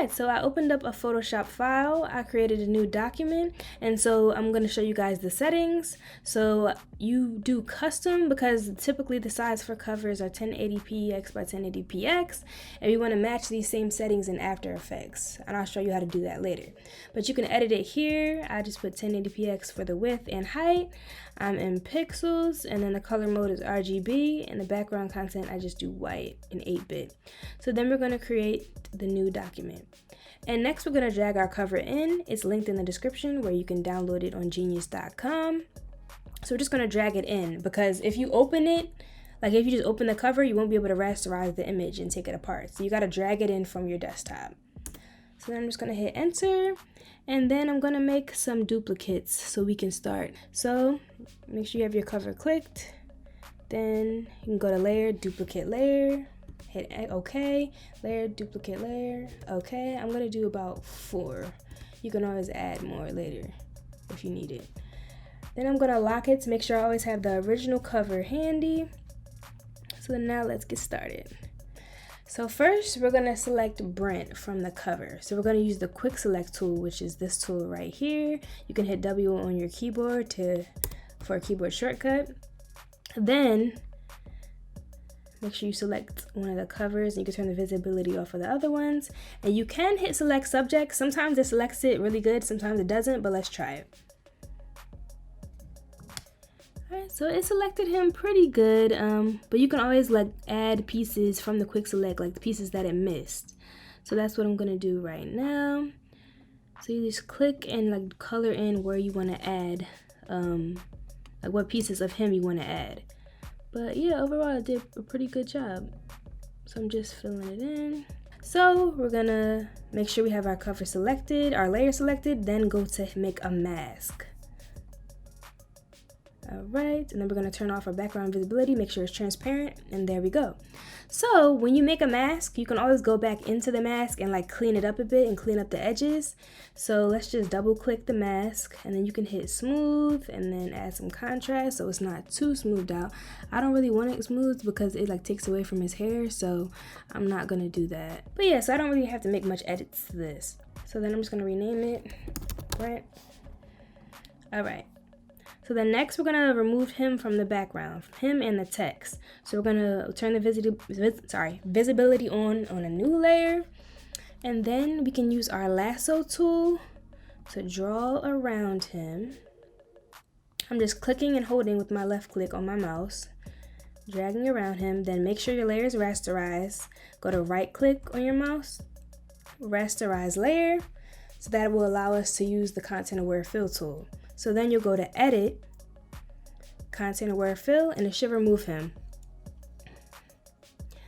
So I opened up a Photoshop file, I created a new document, and so I'm going to show you guys the settings. So you do custom because typically the size for covers are 1080px by 1080px, and we want to match these same settings in After Effects, and I'll show you how to do that later. But you can edit it here. I just put 1080px for the width and height. I'm in pixels, and then the color mode is RGB, and the background content I just do white in 8-bit. So then we're going to create the new document. And next we're going to drag our cover in. It's linked in the description where you can download it on genius.com. So we're just going to drag it in, because if you open it, like if you just open the cover, you won't be able to rasterize the image and take it apart. So you got to drag it in from your desktop. So then I'm just going to hit enter, and then I'm going to make some duplicates so we can start. So make sure you have your cover clicked. Then you can go to layer, duplicate layer, hit OK, layer, duplicate layer, OK. I'm going to do about 4. You can always add more later if you need it. Then I'm going to lock it to make sure I always have the original cover handy. So now let's get started. So first we're going to select Brent from the cover. So we're going to use the quick select tool, which is this tool right here. You can hit W on your keyboard for a keyboard shortcut. Then make sure you select one of the covers, and you can turn the visibility off of the other ones. And you can hit select subject. Sometimes it selects it really good, sometimes it doesn't, but let's try it. Alright, so it selected him pretty good, but you can always like add pieces from the quick select, like the pieces that it missed. So that's what I'm gonna do right now. So you just click and like color in where you want to add, like what pieces of him you want to add. But yeah, overall I did a pretty good job. So I'm just filling it in. So we're gonna make sure we have our cover selected, our layer selected, then go to make a mask. Alright, and then we're going to turn off our background visibility, make sure it's transparent, and there we go. So when you make a mask, you can always go back into the mask and like clean it up a bit and clean up the edges. So let's just double click the mask, and then you can hit smooth and then add some contrast so it's not too smoothed out. I don't really want it smooth because it like takes away from his hair, so I'm not going to do that. But yeah, so I don't really have to make much edits to this. So then I'm just going to rename it Brent. Alright. So then next we're gonna remove him from the background, him and the text. So we're gonna turn the visibility on a new layer, and then we can use our lasso tool to draw around him. I'm just clicking and holding with my left click on my mouse, dragging around him. Then make sure your layer is rasterized. Go to right click on your mouse, rasterize layer, so that will allow us to use the content aware fill tool. So then you'll go to edit, content aware fill, and it should remove him.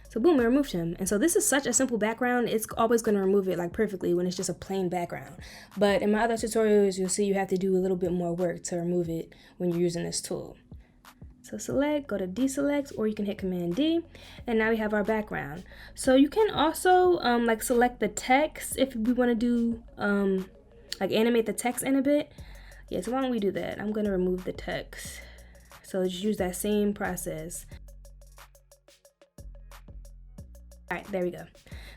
So boom, it removed him. And so this is such a simple background, it's always going to remove it like perfectly when it's just a plain background. But in my other tutorials, you'll see you have to do a little bit more work to remove it when you're using this tool. So select, go to deselect, or you can hit Command D, and now we have our background. So you can also like select the text if we want to do like animate the text in a bit. Yeah, so why don't we do that? I'm going to remove the text. So just use that same process. Alright, there we go.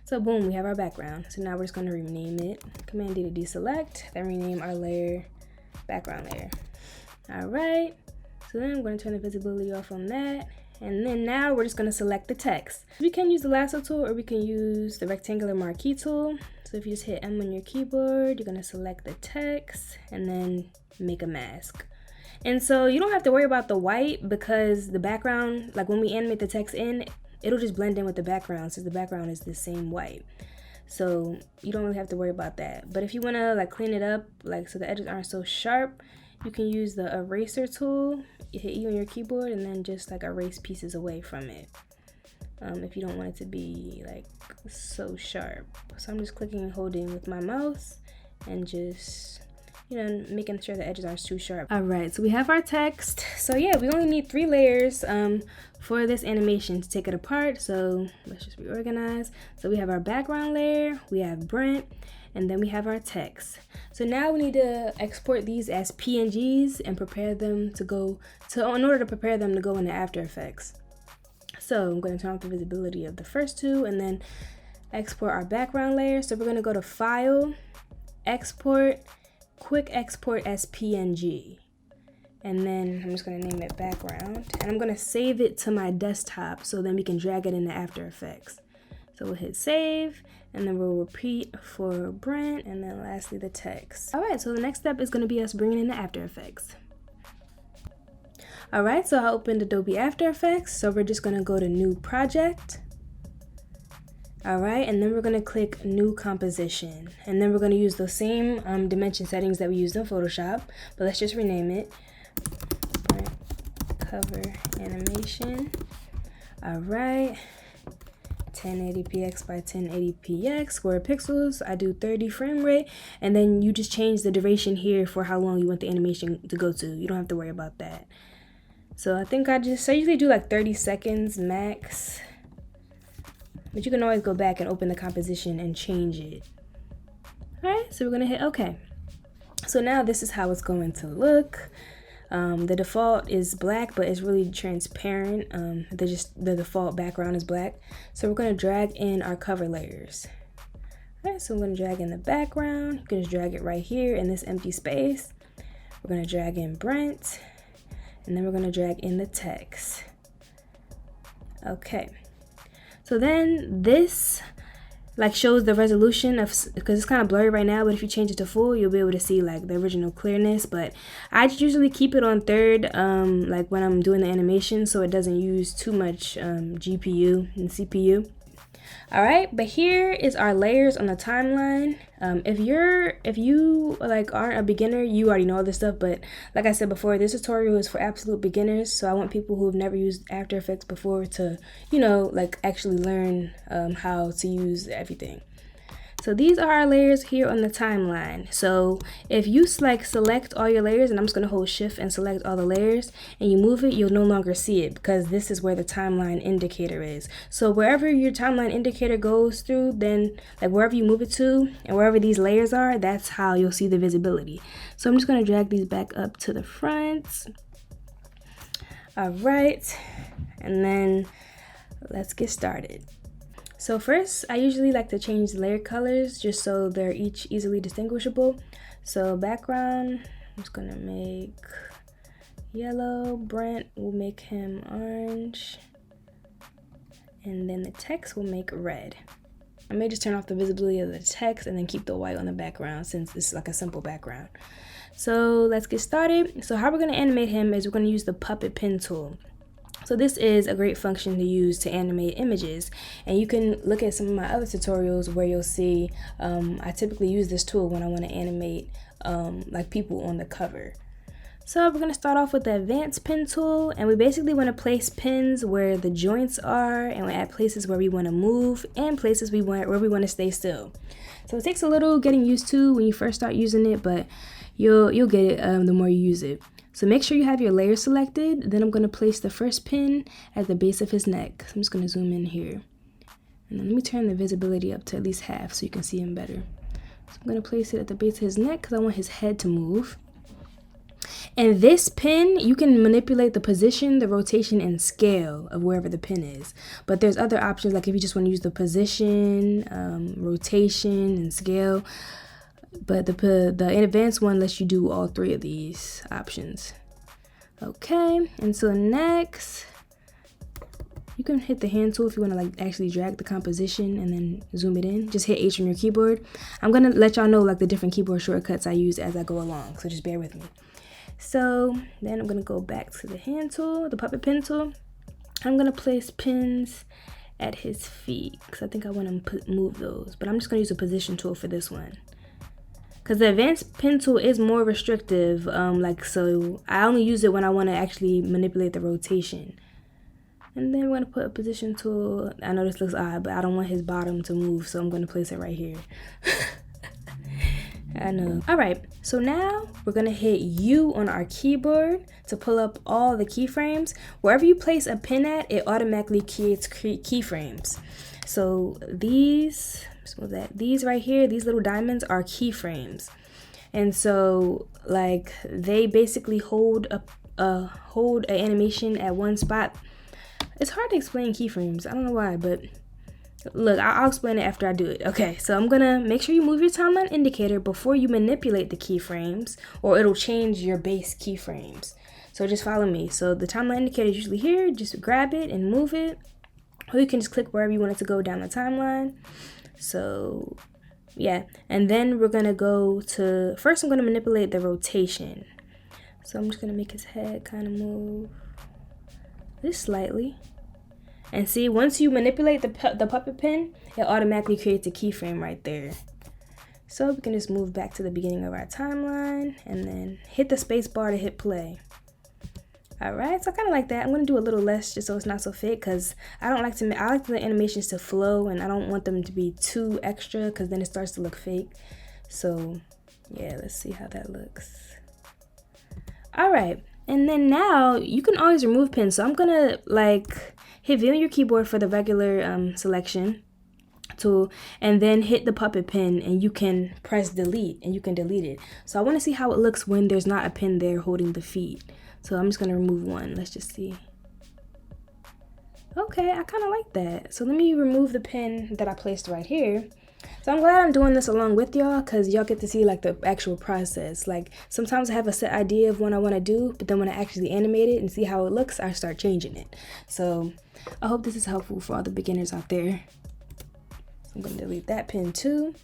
So boom, we have our background. So now we're just going to rename it. Command D to deselect, then rename our layer background layer. Alright, so then I'm going to turn the visibility off on that. And then now we're just going to select the text. We can use the lasso tool, or we can use the rectangular marquee tool. So if you just hit M on your keyboard, you're going to select the text and then make a mask. And so you don't have to worry about the white, because the background, like when we animate the text in, it'll just blend in with the background since the background is the same white. So you don't really have to worry about that. But if you want to like clean it up, like so the edges aren't so sharp, you can use the eraser tool. You hit E on your keyboard and then just like erase pieces away from it. If you don't want it to be like so sharp. So I'm just clicking and holding with my mouse and just you know, making sure the edges aren't too sharp. All right, so we have our text. So yeah, we only need 3 layers for this animation to take it apart. So let's just reorganize. So we have our background layer, we have Brent, and then we have our text. So now we need to export these as PNGs and prepare them to go to, in order to prepare them to go into After Effects. So I'm going to turn off the visibility of the first 2 and then export our background layer. So we're going to go to File, Export, Quick Export as PNG. And then I'm just going to name it background. And I'm going to save it to my desktop so then we can drag it into After Effects. So we'll hit save, and then we'll repeat for Brent, and then lastly the text. All right, so the next step is going to be us bringing in the After Effects. All right, so I opened Adobe After Effects. So we're just going to go to New Project. All right, and then we're going to click New Composition. And then we're going to use the same dimension settings that we used in Photoshop, but let's just rename it Brent Cover Animation. All right. 1080px by 1080px square pixels. I do 30 frame rate, and then you just change the duration here for how long you want the animation to go to. You don't have to worry about that. So I think I usually do like 30 seconds max, but you can always go back and open the composition and change it. All right, so we're gonna hit OK. So now this is how it's going to look. The default is black, but it's really transparent. The default background is black. So we're going to drag in our cover layers. All right, so I'm going to drag in the background. You can just drag it right here in this empty space. We're going to drag in Brent, and then we're going to drag in the text. Okay. So then this like shows the resolution of, because it's kind of blurry right now, but if you change it to full, you'll be able to see like the original clearness. But I usually keep it on 3rd, like when I'm doing the animation, so it doesn't use too much GPU and CPU. All right, but here is our layers on the timeline. If you like aren't a beginner, you already know all this stuff, but like I said before, this tutorial is for absolute beginners, so I want people who have never used After Effects before to, you know, like actually learn how to use everything. So these are our layers here on the timeline. So if you select all your layers, and I'm just going to hold shift and select all the layers, and you move it, you'll no longer see it because this is where the timeline indicator is. So wherever your timeline indicator goes through, then like wherever you move it to and wherever these layers are, that's how you'll see the visibility. So I'm just going to drag these back up to the front. All right, and then let's get started. So first, I usually like to change the layer colors just so they're each easily distinguishable. So background, I'm just gonna make yellow. Brent, will make him orange. And then the text will make red. I may just turn off the visibility of the text and then keep the white on the background since this is like a simple background. So let's get started. So how we're gonna animate him is we're gonna use the puppet pen tool. So this is a great function to use to animate images, and you can look at some of my other tutorials where you'll see I typically use this tool when I want to animate like people on the cover. So we're going to start off with the advanced pen tool, and we basically want to place pins where the joints are, and we add places where we want to move and places where we want to stay still. So it takes a little getting used to when you first start using it, but you'll get it the more you use it. So make sure you have your layer selected. Then I'm going to place the first pin at the base of his neck. So I'm just going to zoom in here. And then let me turn the visibility up to at least half so you can see him better. So I'm going to place it at the base of his neck because I want his head to move. And this pin, you can manipulate the position, the rotation, and scale of wherever the pin is. But there's other options, like if you just want to use the position, rotation, and scale. But the advanced one lets you do all 3 of these options. Okay, and so next, you can hit the hand tool if you want to like actually drag the composition and then zoom it in. Just hit H on your keyboard. I'm gonna let y'all know like the different keyboard shortcuts I use as I go along, so just bear with me. So then I'm gonna go back to the hand tool, the puppet pen tool. I'm gonna place pins at his feet because I think I want to move those, but I'm just gonna use a position tool for this one. Because the advanced pen tool is more restrictive, so I only use it when I want to actually manipulate the rotation. And then we're going to put a position tool. I know this looks odd, but I don't want his bottom to move, so I'm going to place it right here. I know. All right, so now we're gonna hit U on our keyboard to pull up all the keyframes. Wherever you place a pin at, it automatically creates keyframes. So these right here, these little diamonds are keyframes. And so like they basically hold an animation at one spot. It's hard to explain keyframes. I don't know why, but look, I'll explain it after I do it. Okay, so I'm gonna make sure you move your timeline indicator before you manipulate the keyframes, or it'll change your base keyframes. So just follow me. So the timeline indicator is usually here. Just grab it and move it, or you can just click wherever you want it to go down the timeline. So yeah, and then we're gonna go to, first I'm gonna manipulate the rotation. So I'm just gonna make his head kind of move just slightly. And see, once you manipulate the puppet pin, it automatically creates a keyframe right there. So we can just move back to the beginning of our timeline and then hit the space bar to hit play. All right, so I kind of like that. I'm gonna do a little less just so it's not so fake, because I like the animations to flow, and I don't want them to be too extra because then it starts to look fake. So yeah, let's see how that looks. All right, and then now you can always remove pins. So I'm gonna like hit V on your keyboard for the regular selection tool, and then hit the puppet pin, and you can press delete and you can delete it. So I want to see how it looks when there's not a pin there holding the feet. So I'm just gonna remove one. Let's just see. Okay, I kind of like that. So let me remove the pin that I placed right here. So I'm glad I'm doing this along with y'all, because y'all get to see like the actual process. Like sometimes I have a set idea of what I want to do, but then when I actually animate it and see how it looks, I start changing it. So I hope this is helpful for all the beginners out there. I'm gonna delete that pin too.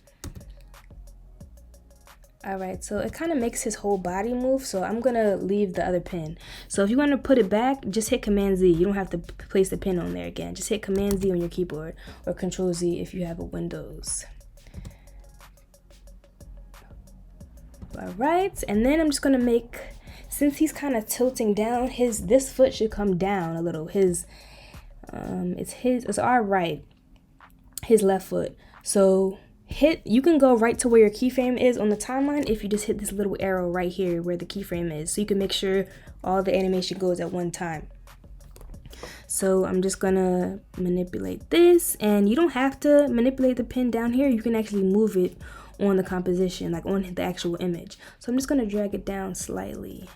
All right, so it kind of makes his whole body move, so I'm gonna leave the other pin. So if you want to put it back, just hit Command Z. You don't have to place the pin on there again. Just hit Command Z on your keyboard, or Control Z if you have a Windows. All right, and then I'm just gonna make, since he's kind of tilting down, this foot should come down a little. It's our right, his left foot. So you can go right to where your keyframe is on the timeline if you just hit this little arrow right here where the keyframe is, so you can make sure all the animation goes at one time. So I'm just gonna manipulate this, and you don't have to manipulate the pin down here. You can actually move it on the composition, like on the actual image. So I'm just gonna drag it down slightly,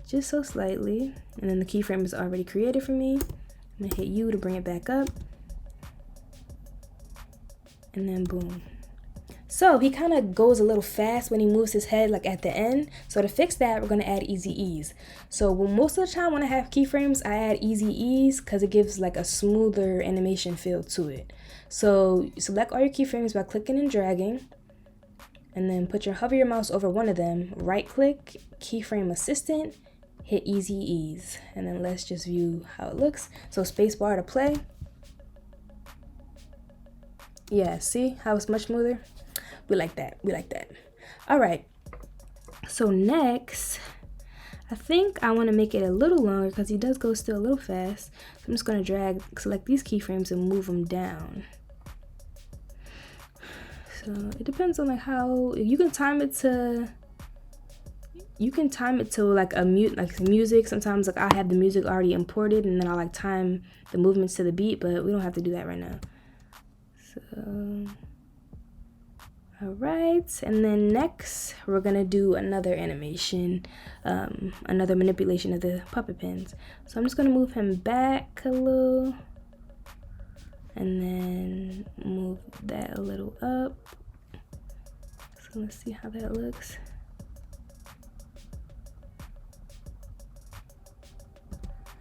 just so slightly, and then the keyframe is already created for me. I'm gonna hit U to bring it back up, and then boom. So he kind of goes a little fast when he moves his head, like at the end. So to fix that, we're gonna add easy ease. So most of the time when I have keyframes, I add easy ease because it gives like a smoother animation feel to it. So select all your keyframes by clicking and dragging, and then hover your mouse over one of them, right click, keyframe assistant, hit easy ease, and then let's just view how it looks. So spacebar to play. Yeah, see how it's much smoother? We like that. We like that. All right. So next, I think I want to make it a little longer because he does go still a little fast. So I'm just going to select these keyframes and move them down. So it depends on like how you can time it to. You can time it to like music. Sometimes like I have the music already imported, and then I like time the movements to the beat, but we don't have to do that right now. So. All right, and then next we're gonna do another animation, another manipulation of the puppet pins. So I'm just gonna move him back a little, and then move that a little up. So let's see how that looks.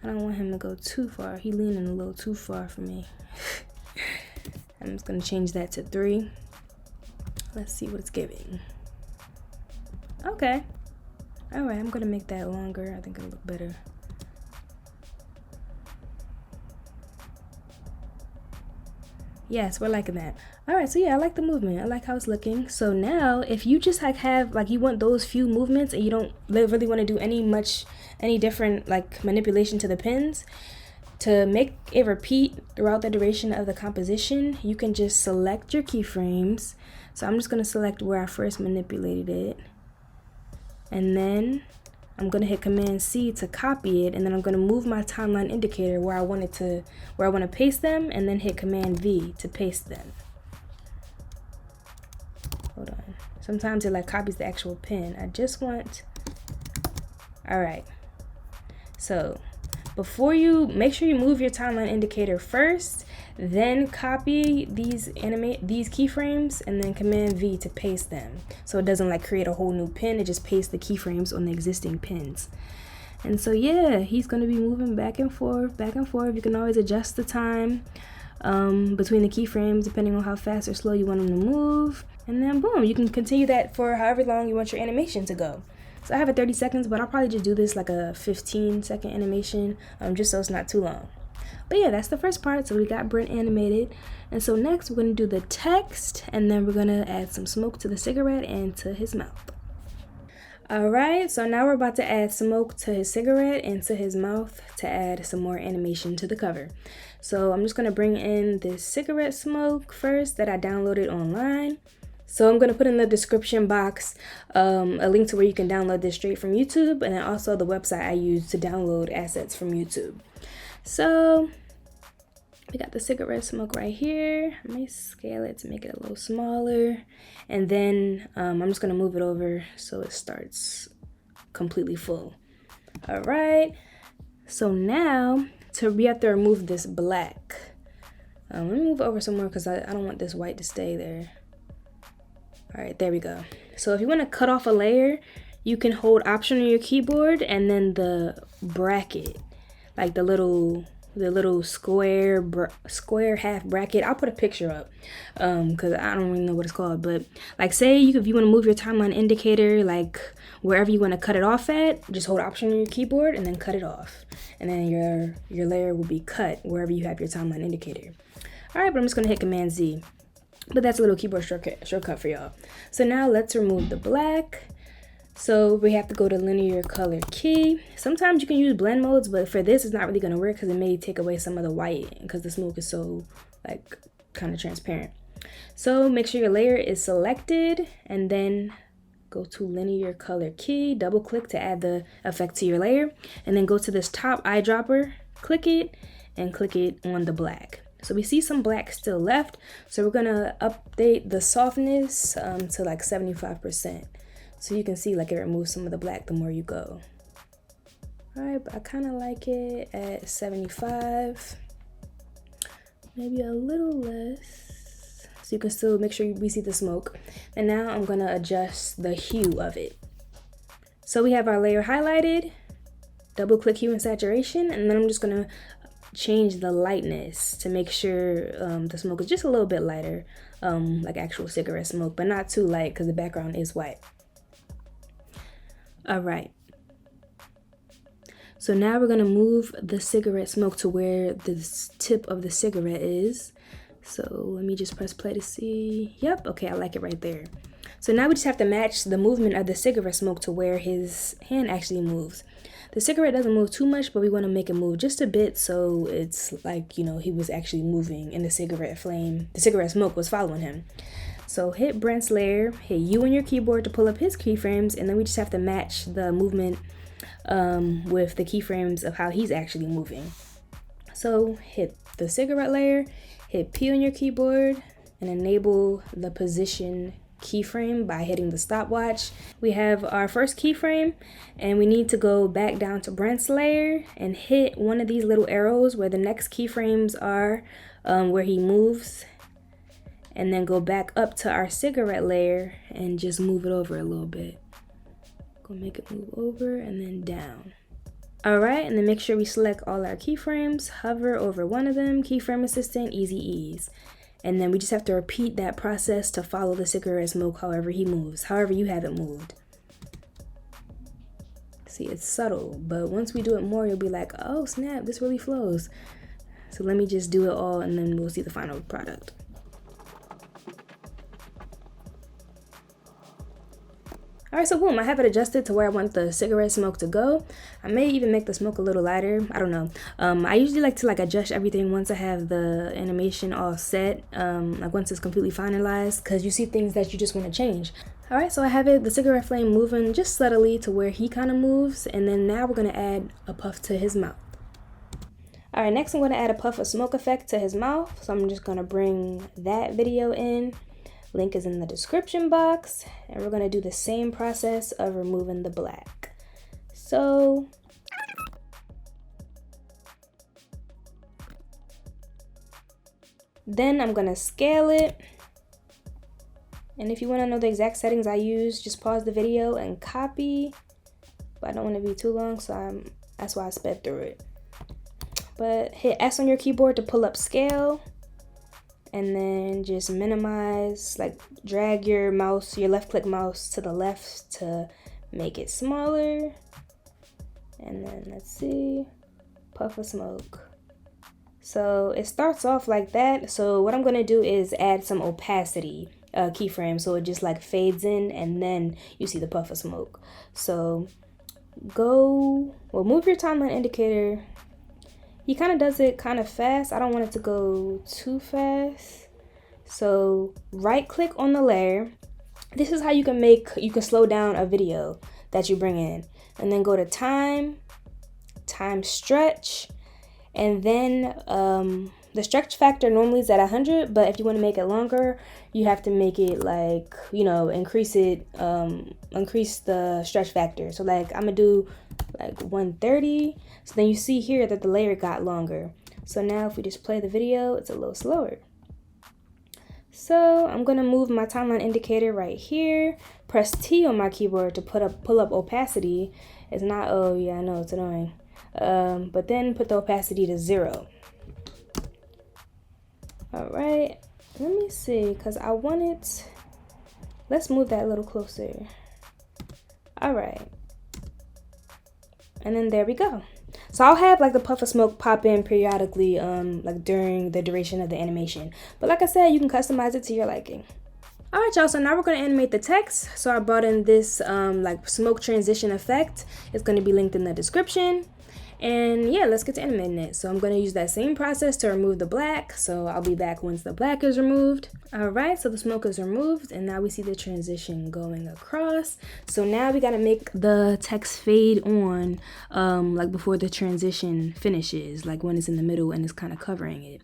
I don't want him to go too far. He's leaning a little too far for me. I'm just gonna change that to 3. Let's see what it's giving. Okay. All right, I'm gonna make that longer. I think it'll look better. Yes, we're liking that. All right, so yeah, I like the movement. I like how it's looking. So now, if you just you want those few movements and you don't really want to do any different like manipulation to the pins, To make it repeat throughout the duration of the composition, you can just select your keyframes. So I'm just going to select where I first manipulated it. And then I'm going to hit Command C to copy it, and then I'm going to move my timeline indicator where I want to paste them, and then hit Command V to paste them. Hold on. Sometimes it like copies the actual pin. I just want. All right. So before you make sure you move your timeline indicator first, then copy these keyframes, and then Command V to paste them. So it doesn't like create a whole new pin, it just pastes the keyframes on the existing pins. And so yeah, he's going to be moving back and forth, back and forth. You can always adjust the time between the keyframes depending on how fast or slow you want him to move. And then boom, you can continue that for however long you want your animation to go. So I have it 30 seconds, but I'll probably just do this like a 15-second animation, just so it's not too long. But yeah, that's the first part. So we got Brent animated. And so next we're going to do the text, and then we're going to add some smoke to the cigarette and to his mouth. Alright, so now we're about to add smoke to his cigarette and to his mouth to add some more animation to the cover. So I'm just going to bring in this cigarette smoke first that I downloaded online. So I'm going to put in the description box a link to where you can download this straight from YouTube, and then also the website I use to download assets from YouTube. So we got the cigarette smoke right here. I may scale it to make it a little smaller, and then I'm just going to move it over so it starts completely full. All right, so now we have to remove this black. Let me move over some more because I don't want this white to stay there. All right, there we go. So if you want to cut off a layer, you can hold Option on your keyboard and then the bracket, like the little square half bracket. I'll put a picture up because I don't really know what it's called. But like, say if you want to move your timeline indicator, like wherever you want to cut it off at, just hold Option on your keyboard and then cut it off, and then your layer will be cut wherever you have your timeline indicator. All right, but I'm just gonna hit Command Z. But that's a little keyboard shortcut for y'all. So now let's remove the black. So we have to go to linear color key. Sometimes you can use blend modes, but for this it's not really gonna work because it may take away some of the white because the smoke is so like kind of transparent. So make sure your layer is selected, and then go to linear color key, double click to add the effect to your layer, and then go to this top eyedropper, click it, and click it on the black. So we see some black still left, so we're gonna update the softness to like 75%. So you can see like it removes some of the black the more you go. All right, but I kind of like it at 75, maybe a little less, so you can still make sure we see the smoke. And now I'm gonna adjust the hue of it. So we have our layer highlighted, double click hue and saturation, and then I'm just gonna change the lightness to make sure the smoke is just a little bit lighter, like actual cigarette smoke, but not too light because the background is white. All right, so now we're gonna move the cigarette smoke to where the tip of the cigarette is. So let me just press play to see. Yep, okay, I like it right there. So now we just have to match the movement of the cigarette smoke to where his hand actually moves. The cigarette doesn't move too much, but we want to make it move just a bit so it's like, you know, he was actually moving and the cigarette smoke was following him. So hit Brent's layer, hit U on your keyboard to pull up his keyframes, and then we just have to match the movement with the keyframes of how he's actually moving. So hit the cigarette layer, hit P on your keyboard, and enable the position keyframe by hitting the stopwatch. We have our first keyframe, and we need to go back down to Brent's layer and hit one of these little arrows where the next keyframes are, where he moves, and then go back up to our cigarette layer and just move it over a little bit. Go make it move over and then down. All right, and then make sure we select all our keyframes, hover over one of them, keyframe assistant, easy ease. And then we just have to repeat that process to follow the cigarette smoke however he moves, however you have it moved. See, it's subtle, but once we do it more, you'll be like, oh snap, this really flows. So let me just do it all and then we'll see the final product. Alright, so boom, I have it adjusted to where I want the cigarette smoke to go. I may even make the smoke a little lighter. I don't know. I usually like to adjust everything once I have the animation all set, like once it's completely finalized, because you see things that you just want to change. Alright, so I have the cigarette flame moving just subtly to where he kind of moves, and then now we're going to add a puff to his mouth. Alright, next I'm going to add a puff of smoke effect to his mouth, so I'm just going to bring that video in. Link is in the description box, and we're going to do the same process of removing the black. So then I'm going to scale it, and if you want to know the exact settings I use, just pause the video and copy, but I don't want to be too long, so that's why I sped through it. But hit S on your keyboard to pull up scale, and then just minimize, drag your mouse, your left click mouse to the left to make it smaller. And then let's see, puff of smoke. So it starts off like that. So what I'm gonna do is add some opacity keyframe, so it just fades in, and then you see the puff of smoke. So move your timeline indicator. He kind of does it kind of fast. I don't want it to go too fast. So right click on the layer. This is how you can slow down a video that you bring in. And then go to time stretch. And then the stretch factor normally is at 100, but if you want to make it longer, you have to make it increase the stretch factor. So I'm gonna do 130. So then you see here that the layer got longer. So now if we just play the video, it's a little slower. So I'm gonna move my timeline indicator right here, press T on my keyboard to pull up opacity. It's not, oh yeah, I know it's annoying. But then put the opacity to 0. All right, let me see, cause I want it, let's move that a little closer. All right, and then there we go. So I'll have the puff of smoke pop in periodically, during the duration of the animation. But like I said, you can customize it to your liking. All right, y'all, so now we're gonna animate the text. So I brought in this smoke transition effect. It's gonna be linked in the description. And yeah, let's get to animating it. So I'm going to use that same process to remove the black. So I'll be back once the black is removed. All right, so the smoke is removed, and now we see the transition going across. So now we got to make the text fade on before the transition finishes, when it's in the middle and it's kind of covering it.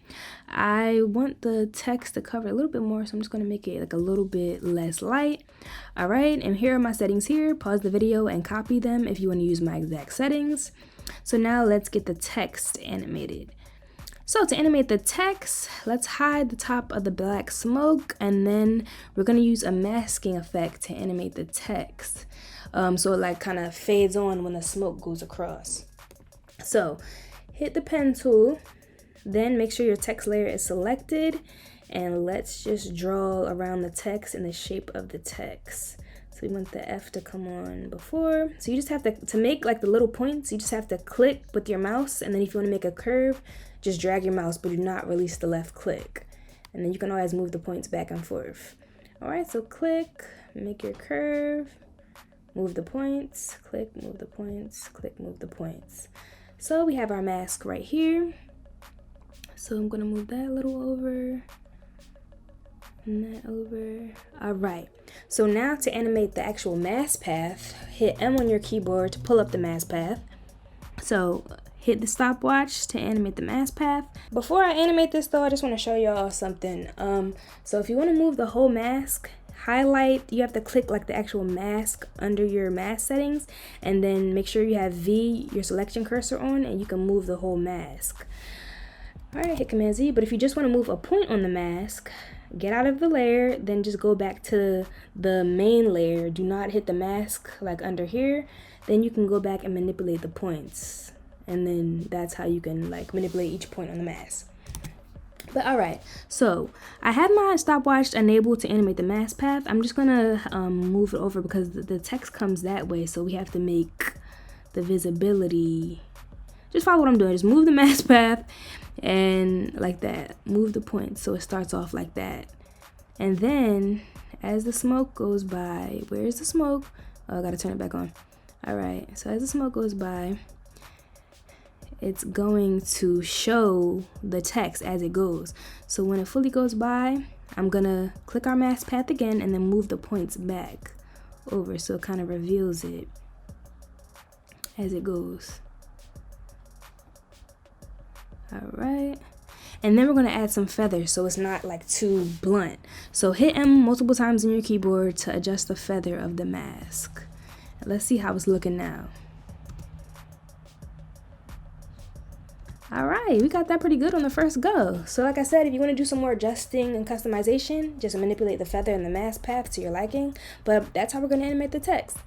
I want the text to cover a little bit more, so I'm just going to make it a little bit less light. All right, and here are my settings here. Pause the video and copy them if you want to use my exact settings. So now let's get the text animated. So to animate the text, let's hide the top of the black smoke, and then we're going to use a masking effect to animate the text. So it kind of fades on when the smoke goes across. So hit the pen tool, then make sure your text layer is selected, and let's just draw around the text in the shape of the text. So we want the F to come on before. So you just have to make the little points, you just have to click with your mouse, and then if you want to make a curve, just drag your mouse, but do not release the left click. And then you can always move the points back and forth. All right, so click, make your curve, move the points, click, move the points, click, move the points. So we have our mask right here. So I'm gonna move that a little over. And that over. All right, so now to animate the actual mask path, hit M on your keyboard to pull up the mask path. So hit the stopwatch to animate the mask path. Before I animate this though, I just want to show y'all something. So if you want to move the whole mask, highlight, you have to click the actual mask under your mask settings, and then make sure you have V, your selection cursor on, and you can move the whole mask. All right, hit Command Z. But if you just want to move a point on the mask, get out of the layer, then just go back to the main layer. Do not hit the mask under here. Then you can go back and manipulate the points, and then that's how you can manipulate each point on the mask. But all right, so I have my stopwatch enabled to animate the mask path. I'm just gonna move it over because the text comes that way, so we have to make the visibility. Just follow what I'm doing. Just move the mask path and like that. Move the points so it starts off like that. And then as the smoke goes by, where's the smoke? Oh, I gotta turn it back on. All right, so as the smoke goes by, it's going to show the text as it goes. So when it fully goes by, I'm gonna click our mask path again and then move the points back over so it kind of reveals it as it goes. All right. And then we're gonna add some feathers so it's not like too blunt. So hit M multiple times on your keyboard to adjust the feather of the mask. Let's see how it's looking now. All right, we got that pretty good on the first go. So like I said, if you want to do some more adjusting and customization, just manipulate the feather and the mask path to your liking. But that's how we're going to animate the text.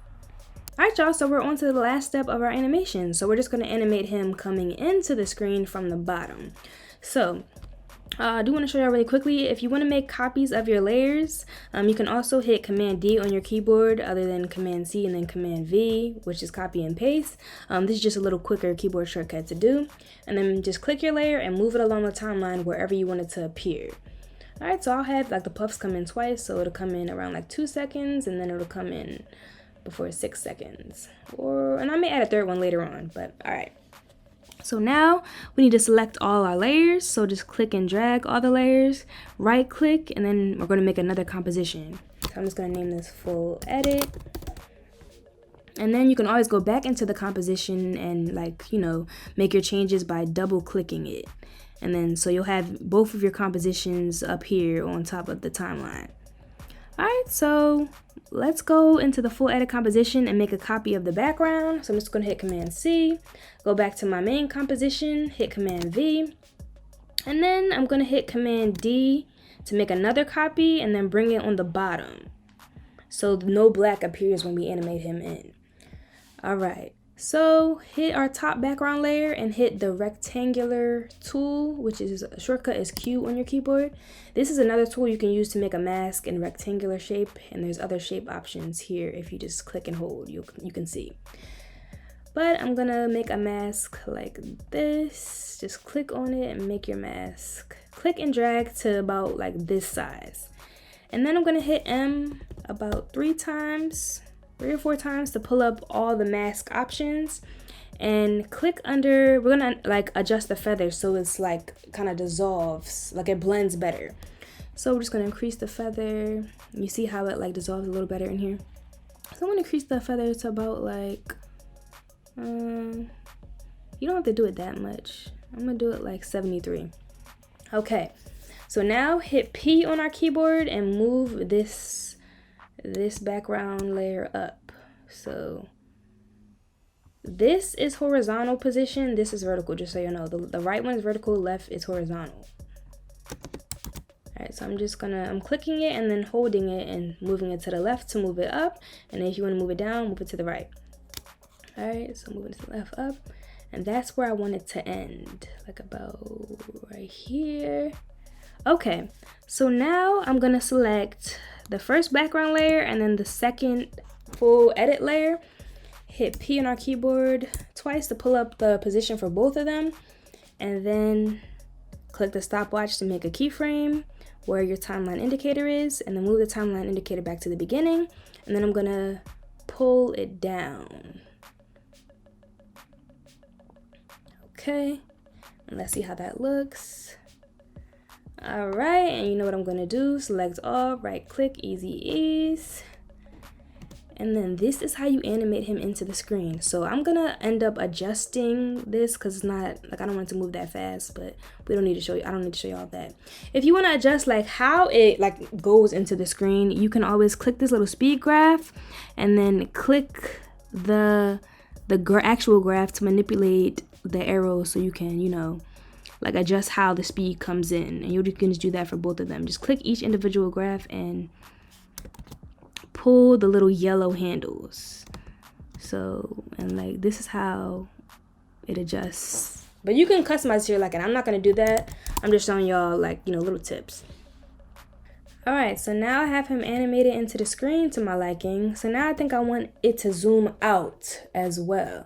All right, y'all, so we're on to the last step of our animation. So we're just going to animate him coming into the screen from the bottom. So I do want to show y'all really quickly, if you want to make copies of your layers, you can also hit Command D on your keyboard other than Command C and then Command V, which is copy and paste. This is just a little quicker keyboard shortcut to do. And then just click your layer and move it along the timeline wherever you want it to appear. All right, so I'll have like the puffs come in twice, so it'll come in around like 2 seconds and then it'll come in before 6 seconds. And I may add a third one later on, but all right. So now we need to select all our layers. So just click and drag all the layers, right click, and then we're going to make another composition. So I'm just going to name this full edit. And then you can always go back into the composition and make your changes by double clicking it. And then so you'll have both of your compositions up here on top of the timeline. All right, so let's go into the full edit composition and make a copy of the background. So I'm just going to hit Command C, go back to my main composition, hit Command V, and then I'm going to hit Command D to make another copy and then bring it on the bottom so no black appears when we animate him in. All right, so hit our top background layer and hit the rectangular tool, which is a shortcut is Q on your keyboard. This is another tool you can use to make a mask in rectangular shape, and there's other shape options here. If you just click and hold, you can see. But I'm gonna make a mask like this. Just click on it and make your mask. Click and drag to about like this size. And then I'm gonna hit M about 3 or 4 times to pull up all the mask options and click under. We're gonna adjust the feather so it's like kind of dissolves, like it blends better. So we're just gonna increase the feather. You see how it like dissolves a little better in here. So I'm gonna increase the feather to about like you don't have to do it that much. I'm gonna do it like 73. Okay, so now hit P on our keyboard and move this background layer up. So this is horizontal position, this is vertical, just so you know. The right one is vertical, left is horizontal. All right, so I'm clicking it and then holding it and moving it to the left to move it up. And then if you want to move it down, move it to the right. All right, so moving to the left up. And that's where I want it to end, like about right here. Okay, so now I'm gonna select the first background layer and then the second full edit layer. Hit P on our keyboard twice to pull up the position for both of them, and then click the stopwatch to make a keyframe where your timeline indicator is, and then move the timeline indicator back to the beginning, and then I'm gonna pull it down. Okay, and let's see how that looks. All right, and you know what I'm gonna do, select all, right click, easy ease. And then this is how you animate him into the screen. So I'm gonna end up adjusting this because it's not like, I don't want it to move that fast, but we don't need to show you, I don't need to show you all that. If you want to adjust like how it like goes into the screen, you can always click this little speed graph and then click the actual graph to manipulate the arrows so you can, like adjust how the speed comes in, and you can just do that for both of them. Just click each individual graph and pull the little yellow handles. So, and like this is how it adjusts. But you can customize it to your liking. I'm not gonna do that. I'm just showing y'all like, little tips. All right, so now I have him animated into the screen to my liking. So now I think I want it to zoom out as well.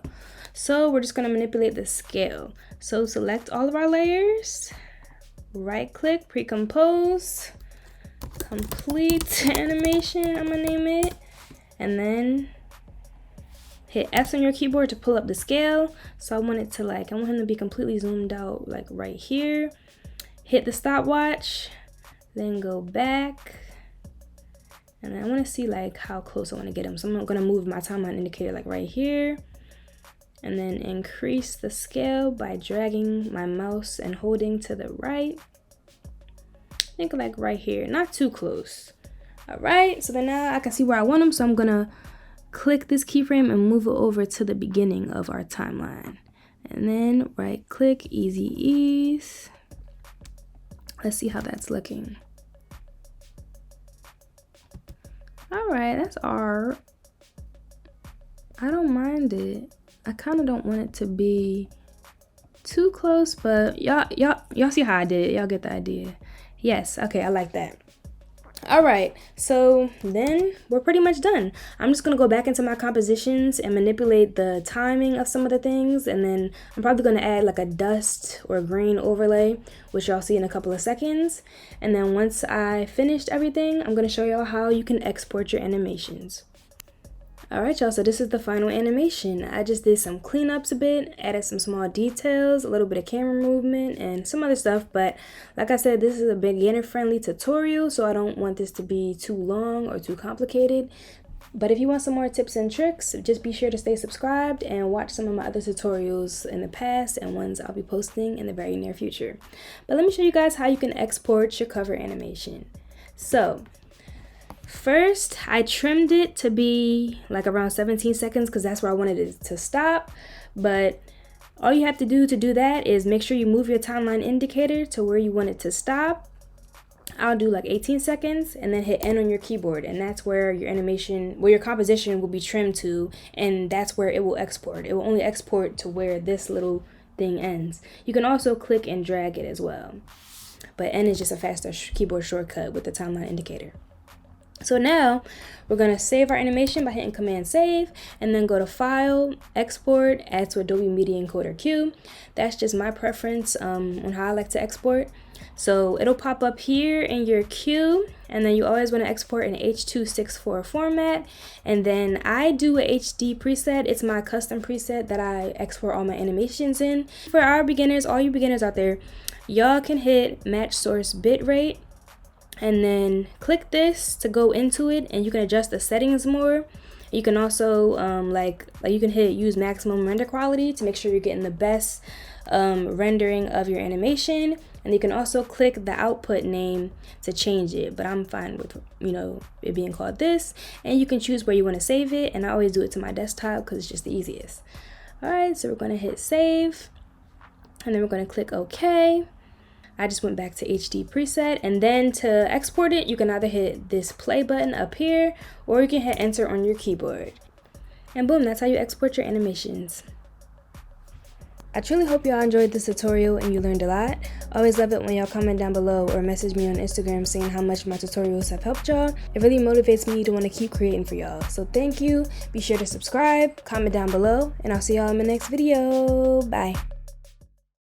So we're just gonna manipulate the scale. So select all of our layers, right click, pre-compose, complete animation, I'm gonna name it, and then hit S on your keyboard to pull up the scale. So I want it to I want him to be completely zoomed out like right here. Hit the stopwatch, then go back. And I want to see how close I want to get him. So I'm going to move my timeline indicator right here. And then increase the scale by dragging my mouse and holding to the right. I think right here, not too close. All right, so then now I can see where I want him. So I'm going to click this keyframe and move it over to the beginning of our timeline. And then right click, easy ease. Let's see how that's looking. All right, that's art. I don't mind it. I kind of don't want it to be too close, but y'all see how I did it. Y'all get the idea. Yes, okay, I like that. All right, so then we're pretty much done. I'm just gonna go back into my compositions and manipulate the timing of some of the things, and then I'm probably gonna add a dust or green overlay, which y'all see in a couple of seconds. And then once I finished everything, I'm gonna show y'all how you can export your animations. All right, y'all, so this is the final animation. I just did some cleanups a bit, added some small details, a little bit of camera movement, and some other stuff. But like I said, this is a beginner-friendly tutorial, so I don't want this to be too long or too complicated. But if you want some more tips and tricks, just be sure to stay subscribed and watch some of my other tutorials in the past and ones I'll be posting in the very near future. But let me show you guys how you can export your cover animation. So first, I trimmed it to be around 17 seconds because that's where I wanted it to stop. But all you have to do that is make sure you move your timeline indicator to where you want it to stop. I'll do 18 seconds and then hit N on your keyboard, and that's where your animation, where your composition will be trimmed to, and that's where it will export. It will only export to where this little thing ends. You can also click and drag it as well, but N is just a faster keyboard shortcut with the timeline indicator. So now we're going to save our animation by hitting Command Save, and then go to File, Export, Add to Adobe Media Encoder Queue. That's just my preference on how I like to export. So it'll pop up here in your queue, and then you always want to export in H.264 format. And then I do a HD preset. It's my custom preset that I export all my animations in. For our beginners, all you beginners out there, y'all can hit Match Source Bitrate, and then click this to go into it, and you can adjust the settings more. You can also you can hit use maximum render quality to make sure you're getting the best rendering of your animation. And you can also click the output name to change it, but I'm fine with it being called this. And you can choose where you want to save it, and I always do it to my desktop because it's just the easiest. All right, so we're going to hit save, and then we're going to click OK. I just went back to HD preset, and then to export it, you can either hit this play button up here, or you can hit enter on your keyboard. And boom, that's how you export your animations. I truly hope y'all enjoyed this tutorial and you learned a lot. I always love it when y'all comment down below or message me on Instagram saying how much my tutorials have helped y'all. It really motivates me to want to keep creating for y'all. So thank you. Be sure to subscribe, comment down below, and I'll see y'all in my next video. Bye.